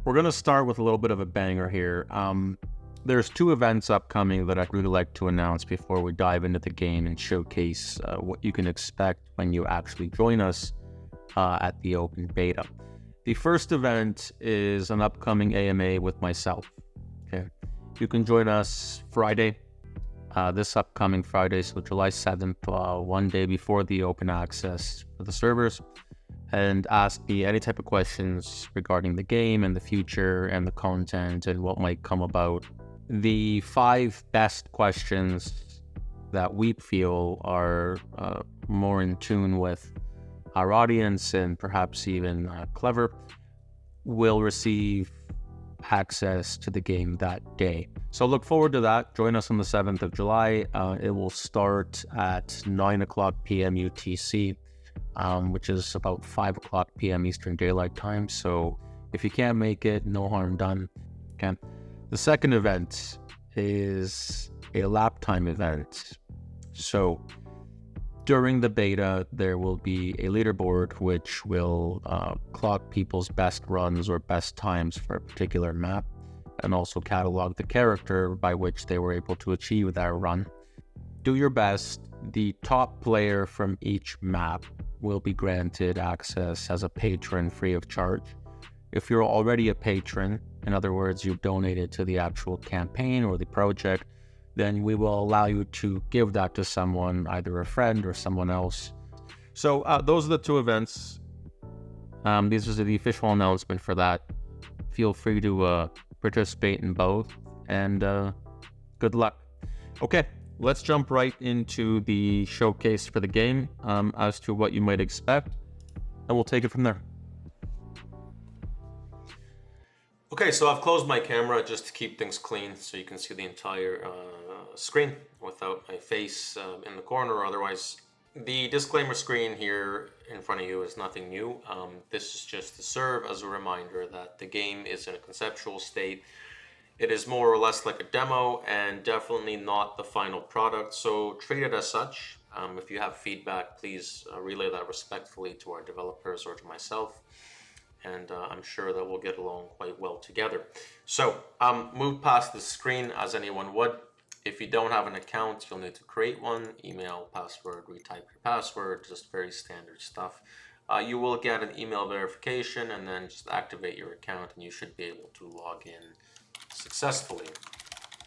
We're going to start with a little bit of a banger here. There's 2 events upcoming that I'd really like to announce before we dive into the game and showcase what you can expect when you actually join us at the open beta. The first event is an upcoming AMA with myself. Okay, you can join us Friday, this upcoming Friday, so July 7th, one day before the open access for the servers, and ask me any type of questions regarding the game and the future and the content and what might come about. The 5 best questions that we feel are more in tune with our audience and perhaps even clever will receive access to the game that day. So look forward to that. Join us on the 7th of July. It will start at 9 o'clock p.m. UTC, which is about 5 o'clock p.m. Eastern Daylight Time. So if you can't make it, no harm done. Okay. The second event is a lap time event. So during the beta, there will be a leaderboard which will clock people's best runs or best times for a particular map, and also catalog the character by which they were able to achieve that run. Do your best. The top player from each map will be granted access as a patron free of charge. If you're already a patron, in other words, you've donated to the actual campaign or the project, then we will allow you to give that to someone, either a friend or someone else. So those are the 2 events. These are the official announcement for that. Feel free to participate in both, and good luck. Okay, let's jump right into the showcase for the game as to what you might expect, and we'll take it from there. Okay, so I've closed my camera just to keep things clean so you can see the entire screen without my face in the corner or otherwise. The disclaimer screen here in front of you is nothing new. This is just to serve as a reminder that the game is in a conceptual state. It is more or less like a demo and definitely not the final product, so treat it as such. If you have feedback, please relay that respectfully to our developers or to myself. And I'm sure that we'll get along quite well together. So move past the screen as anyone would. If you don't have an account, you'll need to create one, email, password, retype your password, just very standard stuff. You will get an email verification and then just activate your account and you should be able to log in successfully.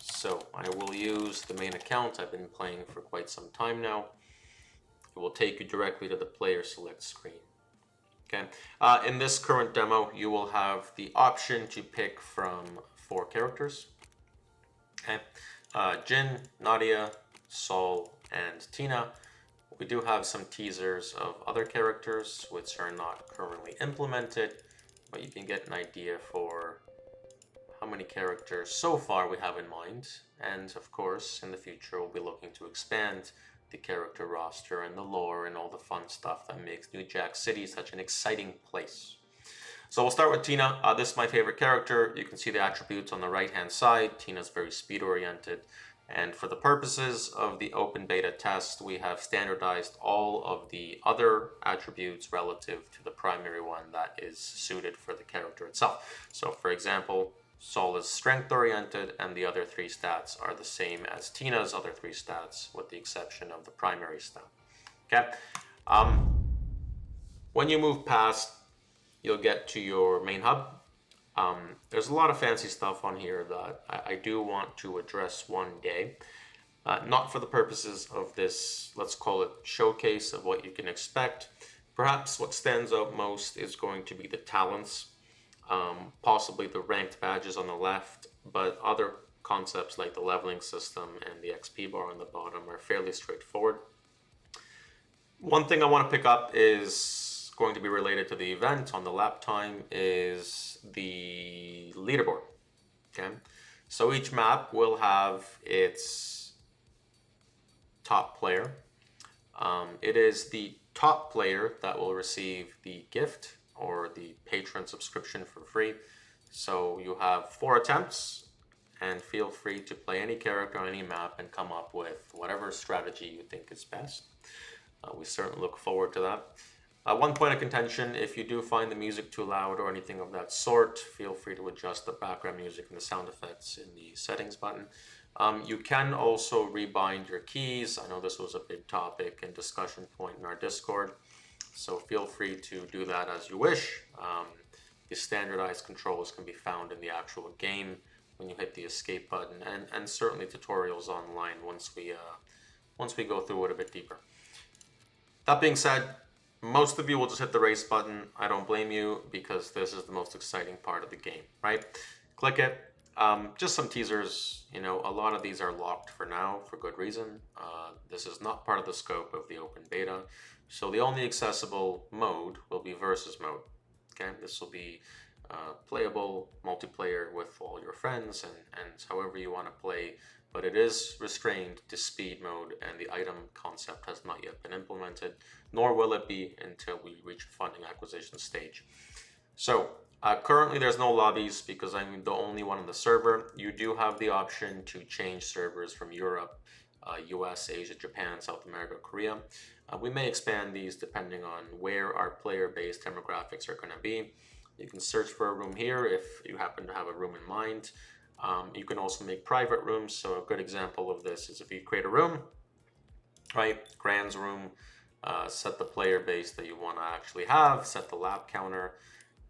So I will use the main account. I've been playing for quite some time now. It will take you directly to the player select screen. Okay. In this current demo, you will have the option to pick from 4 characters. Okay. Jin, Nadia, Sol, and Tina. We do have some teasers of other characters which are not currently implemented, but you can get an idea for how many characters so far we have in mind. And of course, in the future, we'll be looking to expand the character roster and the lore and all the fun stuff that makes New Jack City such an exciting place. So we'll start with Tina. This is my favorite character. You can see the attributes on the right hand side. Tina's very speed oriented, and for the purposes of the open beta test, we have standardized all of the other attributes relative to the primary one that is suited for the character itself. So for example, Sol is strength oriented, and the other 3 stats are the same as Tina's other 3 stats, with the exception of the primary stat. Okay. When you move past, you'll get to your main hub. There's a lot of fancy stuff on here that I do want to address one day. Not for the purposes of this, let's call it showcase of what you can expect. Perhaps what stands out most is going to be the talents. Possibly the ranked badges on the left, but other concepts like the leveling system and the XP bar on the bottom are fairly straightforward. One thing I want to pick up is going to be related to the event on the lap time is the leaderboard. Okay, so each map will have its top player. It is the top player that will receive the gift or the patron subscription for free. So you have 4 attempts, and feel free to play any character on any map and come up with whatever strategy you think is best. We certainly look forward to that. One point of contention, if you do find the music too loud or anything of that sort, feel free to adjust the background music and the sound effects in the settings button. You can also rebind your keys. I know this was a big topic and discussion point in our Discord, so feel free to do that as you wish. The standardized controls can be found in the actual game when you hit the escape button, and certainly tutorials online once we go through it a bit deeper. That being said, most of you will just hit the race button. I don't blame you, because this is the most exciting part of the game, right? Click it. Just some teasers. You know, a lot of these are locked for now for good reason. This is not part of the scope of the open beta, so the only accessible mode will be versus mode. Okay, this will be playable multiplayer with all your friends and however you want to play, but it is restrained to speed mode, and the item concept has not yet been implemented, nor will it be until we reach a funding acquisition stage. So currently there's no lobbies because I'm the only one on the server. You do have the option to change servers from Europe, US, Asia, Japan, South America, Korea. We may expand these depending on where our player-based demographics are going to be. You can search for a room here if you happen to have a room in mind. You can also make private rooms. So a good example of this is if you create a room, right? Grand's room, set the player base that you want to actually have, set the lap counter,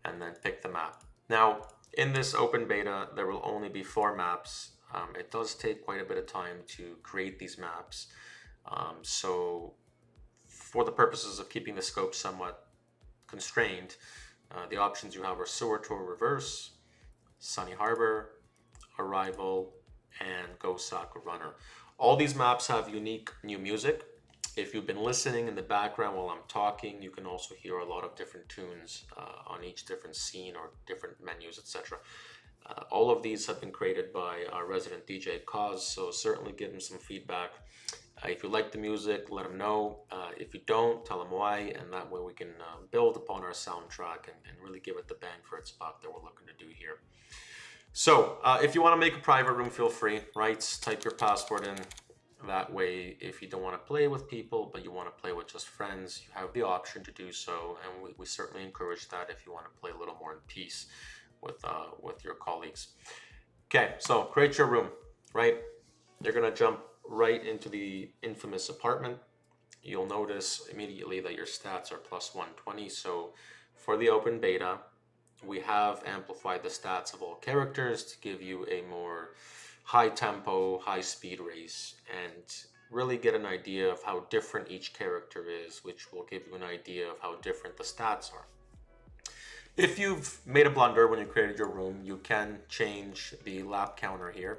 and then pick the map. Now, in this open beta, there will only be 4 maps. It does take quite a bit of time to create these maps. So for the purposes of keeping the scope somewhat constrained, the options you have are Sewer Tour Reverse, Sunny Harbor, Arrival, and Go Soccer Runner. All these maps have unique new music. If you've been listening in the background while I'm talking, you can also hear a lot of different tunes on each different scene or different menus, etc. All of these have been created by our resident DJ Cause, so certainly give him some feedback. If you like the music, let him know. If you don't, tell him why, and that way we can build upon our soundtrack and really give it the bang for its buck that we're looking to do here. So if you want to make a private room, feel free, right? Type your password in. That way, if you don't want to play with people, but you want to play with just friends, you have the option to do so, and we certainly encourage that if you want to play a little more in peace with your colleagues. Okay, so create your room, right? You're going to jump right into the infamous apartment. You'll notice immediately that your stats are plus 120, so for the open beta, we have amplified the stats of all characters to give you a more high tempo, high speed race, and really get an idea of how different each character is, which will give you an idea of how different the stats are. If you've made a blunder when you created your room, you can change the lap counter here.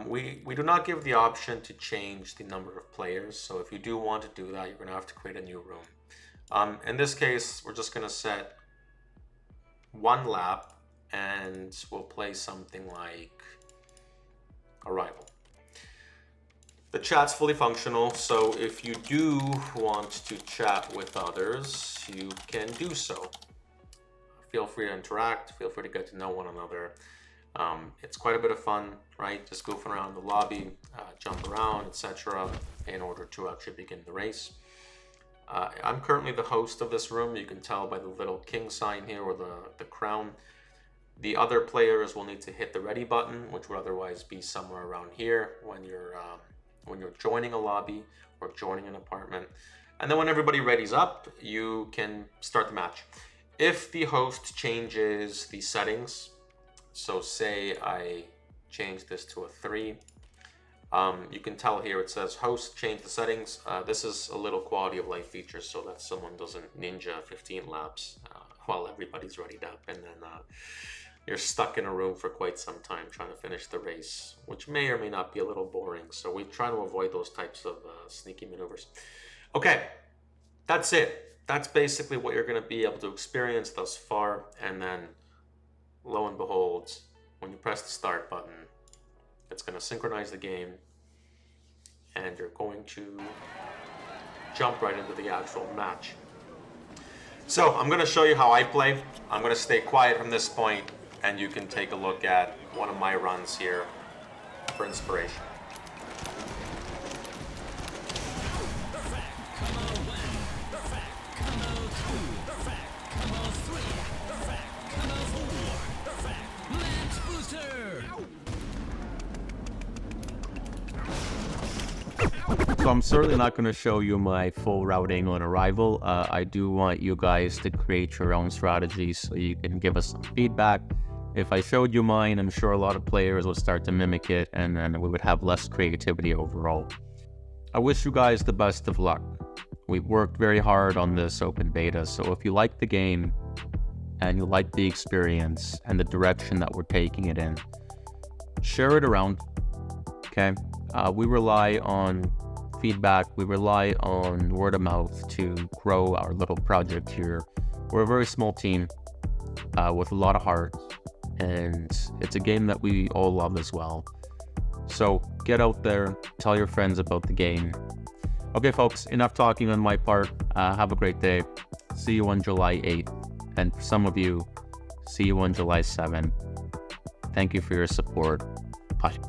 We do not give the option to change the number of players, so if you do want to do that, you're going to have to create a new room. In this case, we're just going to set 1 lap, and we'll play something like Arrival. The chat's fully functional, so if you do want to chat with others, you can do so. Feel free to interact, feel free to get to know one another. It's quite a bit of fun, right? Just goofing around the lobby, jump around, etc. in order to actually begin the race. I'm currently the host of this room. You can tell by the little king sign here, or the crown. The other players will need to hit the ready button, which would otherwise be somewhere around here when you're joining a lobby or joining an apartment. And then when everybody readies up, you can start the match. If the host changes the settings, so say I change this to a 3, you can tell here it says host change the settings. This is a little quality of life feature so that someone doesn't ninja 15 laps while everybody's readied up, and then you're stuck in a room for quite some time trying to finish the race, which may or may not be a little boring. So we try to avoid those types of sneaky maneuvers. Okay, that's it. That's basically what you're going to be able to experience thus far. And then, lo and behold, when you press the start button, it's going to synchronize the game, and you're going to jump right into the actual match. So I'm going to show you how I play. I'm going to stay quiet from this point, and you can take a look at one of my runs here for inspiration. So I'm certainly not going to show you my full routing on arrival. I do want you guys to create your own strategies so you can give us some feedback. If I showed you mine, I'm sure a lot of players will start to mimic it, and then we would have less creativity overall. I wish you guys the best of luck. We've worked very hard on this open beta, so if you like the game and you like the experience and the direction that we're taking it in, share it around, okay? We rely on feedback, we rely on word of mouth to grow our little project here. We're a very small team with a lot of heart, and it's a game that we all love as well. So get out there, tell your friends about the game. Okay folks, enough talking on my part. Have a great day. See you on July 8th, and for some of you, see you on July 7th. Thank you for your support. Bye.